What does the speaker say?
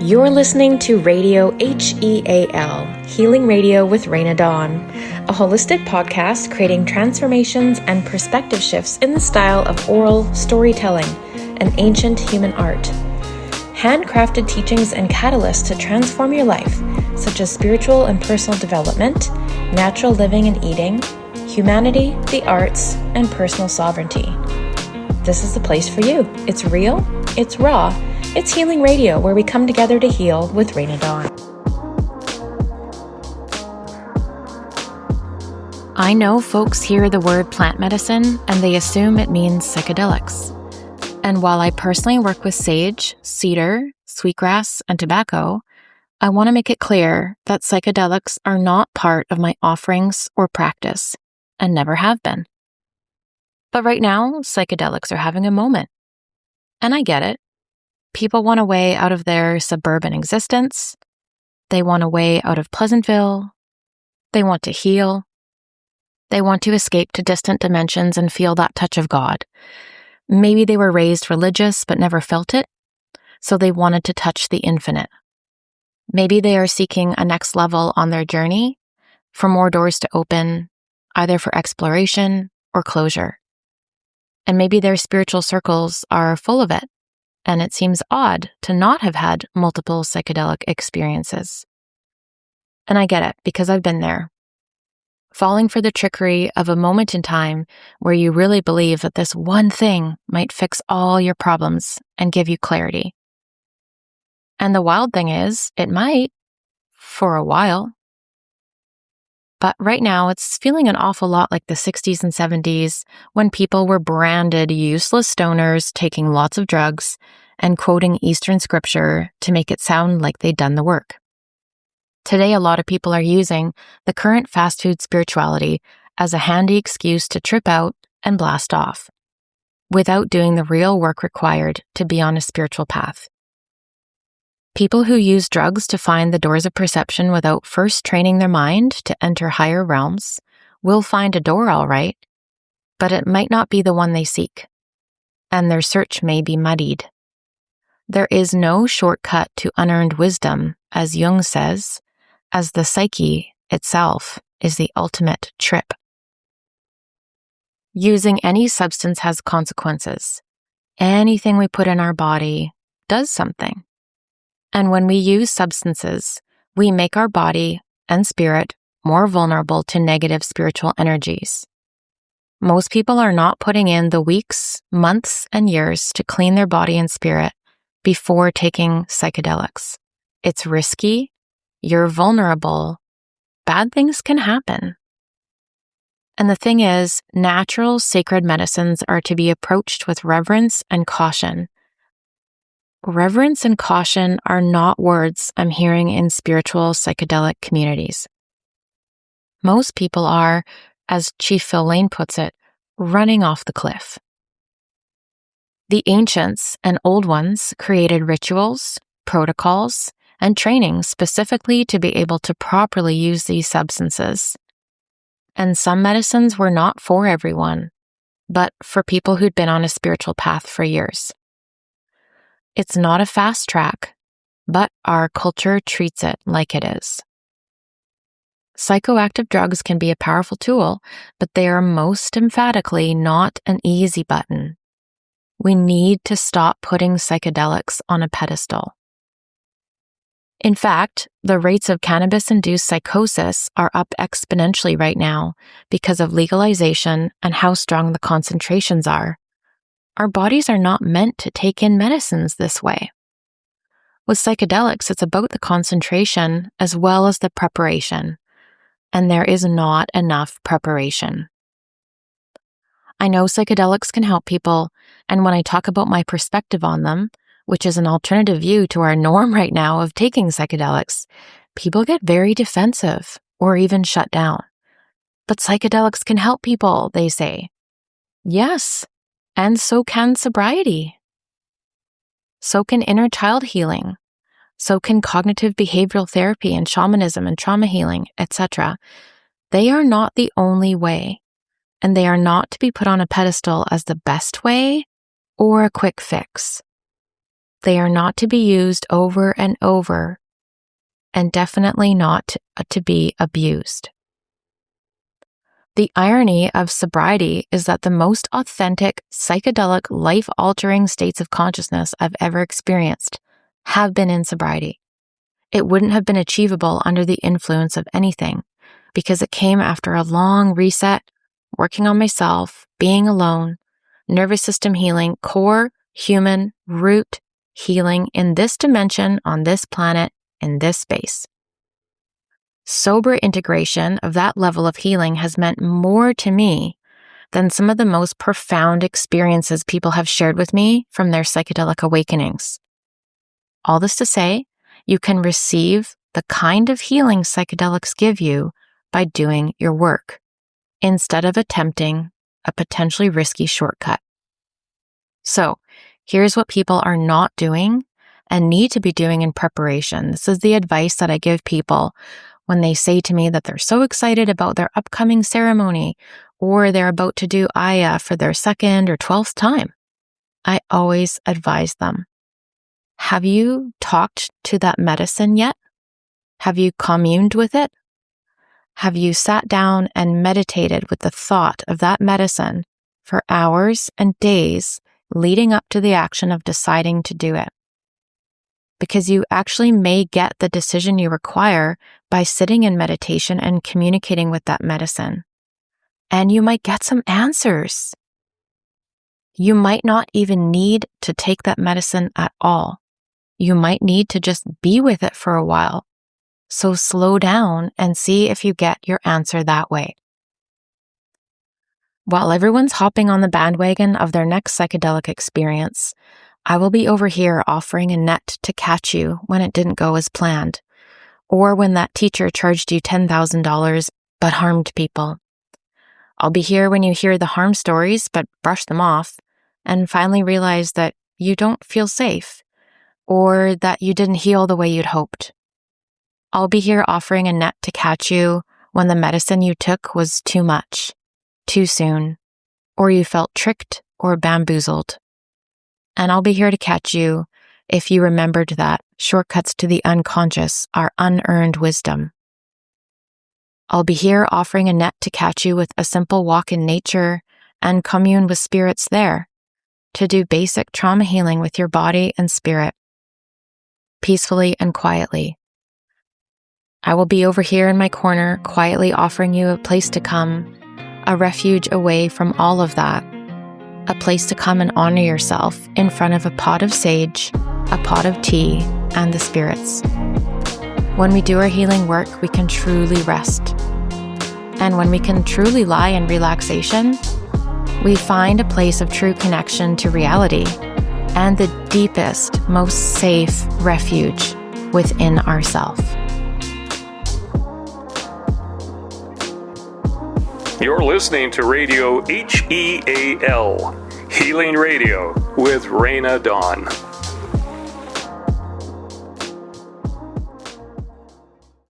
You're listening to Radio HEAL, Healing Radio with Raina Dawn, a holistic podcast creating transformations and perspective shifts in the style of oral storytelling, an ancient human art. Handcrafted teachings and catalysts to transform your life, such as spiritual and personal development, natural living and eating, humanity, the arts, and personal sovereignty. This is the place for you. It's real, it's raw, it's Healing Radio, where we come together to heal with Raina Dawn. I know folks hear the word plant medicine and they assume it means psychedelics. And while I personally work with sage, cedar, sweetgrass, and tobacco, I want to make it clear that psychedelics are not part of my offerings or practice, and never have been. But right now, psychedelics are having a moment. And I get it. People want a way out of their suburban existence. They want a way out of Pleasantville. They want to heal. They want to escape to distant dimensions and feel that touch of God. Maybe they were raised religious but never felt it, so they wanted to touch the infinite. Maybe they are seeking a next level on their journey, for more doors to open, either for exploration or closure. And maybe their spiritual circles are full of it, and it seems odd to not have had multiple psychedelic experiences. And I get it, because I've been there. Falling for the trickery of a moment in time where you really believe that this one thing might fix all your problems and give you clarity. And the wild thing is, it might, for a while. But right now, it's feeling an awful lot like the 60s and 70s when people were branded useless stoners taking lots of drugs and quoting Eastern scripture to make it sound like they'd done the work. Today, a lot of people are using the current fast food spirituality as a handy excuse to trip out and blast off, without doing the real work required to be on a spiritual path. People who use drugs to find the doors of perception without first training their mind to enter higher realms will find a door all right, but it might not be the one they seek, and their search may be muddied. There is no shortcut to unearned wisdom, as Jung says, as the psyche itself is the ultimate trip. Using any substance has consequences. Anything we put in our body does something. And when we use substances, we make our body and spirit more vulnerable to negative spiritual energies. Most people are not putting in the weeks, months, and years to clean their body and spirit before taking psychedelics. It's risky, you're vulnerable, bad things can happen. And the thing is, natural sacred medicines are to be approached with reverence and caution. Reverence and caution are not words I'm hearing in spiritual psychedelic communities. Most people are, as Chief Phil Lane puts it, running off the cliff. The ancients and old ones created rituals, protocols, and training specifically to be able to properly use these substances. And some medicines were not for everyone, but for people who'd been on a spiritual path for years. It's not a fast track, but our culture treats it like it is. Psychoactive drugs can be a powerful tool, but they are most emphatically not an easy button. We need to stop putting psychedelics on a pedestal. In fact, the rates of cannabis-induced psychosis are up exponentially right now because of legalization and how strong the concentrations are. Our bodies are not meant to take in medicines this way. With psychedelics, it's about the concentration as well as the preparation, and there is not enough preparation. I know psychedelics can help people, and when I talk about my perspective on them, which is an alternative view to our norm right now of taking psychedelics, people get very defensive or even shut down. But psychedelics can help people, they say. Yes. And so can sobriety. So can inner child healing. So can cognitive behavioral therapy and shamanism and trauma healing, etc. They are not the only way, and they are not to be put on a pedestal as the best way or a quick fix. They are not to be used over and over, and definitely not to be abused. The irony of sobriety is that the most authentic, psychedelic, life-altering states of consciousness I've ever experienced have been in sobriety. It wouldn't have been achievable under the influence of anything, because it came after a long reset, working on myself, being alone, nervous system healing, core, human, root healing in this dimension, on this planet, in this space. Sober integration of that level of healing has meant more to me than some of the most profound experiences people have shared with me from their psychedelic awakenings. All this to say, you can receive the kind of healing psychedelics give you by doing your work, instead of attempting a potentially risky shortcut. So, here's what people are not doing and need to be doing in preparation. This is the advice that I give people when they say to me that they're so excited about their upcoming ceremony or they're about to do Aya for their 2nd or 12th time. I always advise them, have you talked to that medicine yet? Have you communed with it? Have you sat down and meditated with the thought of that medicine for hours and days leading up to the action of deciding to do it? Because you actually may get the decision you require by sitting in meditation and communicating with that medicine. And you might get some answers. You might not even need to take that medicine at all. You might need to just be with it for a while. So slow down and see if you get your answer that way. While everyone's hopping on the bandwagon of their next psychedelic experience, I will be over here offering a net to catch you when it didn't go as planned, or when that teacher charged you $10,000 but harmed people. I'll be here when you hear the harm stories but brush them off and finally realize that you don't feel safe or that you didn't heal the way you'd hoped. I'll be here offering a net to catch you when the medicine you took was too much, too soon, or you felt tricked or bamboozled. And I'll be here to catch you if you remembered that shortcuts to the unconscious are unearned wisdom. I'll be here offering a net to catch you with a simple walk in nature and commune with spirits there, to do basic trauma healing with your body and spirit, peacefully and quietly. I will be over here in my corner, quietly offering you a place to come, a refuge away from all of that, a place to come and honor yourself in front of a pot of sage, a pot of tea, and the spirits. When we do our healing work, we can truly rest. And when we can truly lie in relaxation, we find a place of true connection to reality and the deepest, most safe refuge within ourselves. You're listening to Radio HEAL, Healing Radio with Raina Dawn.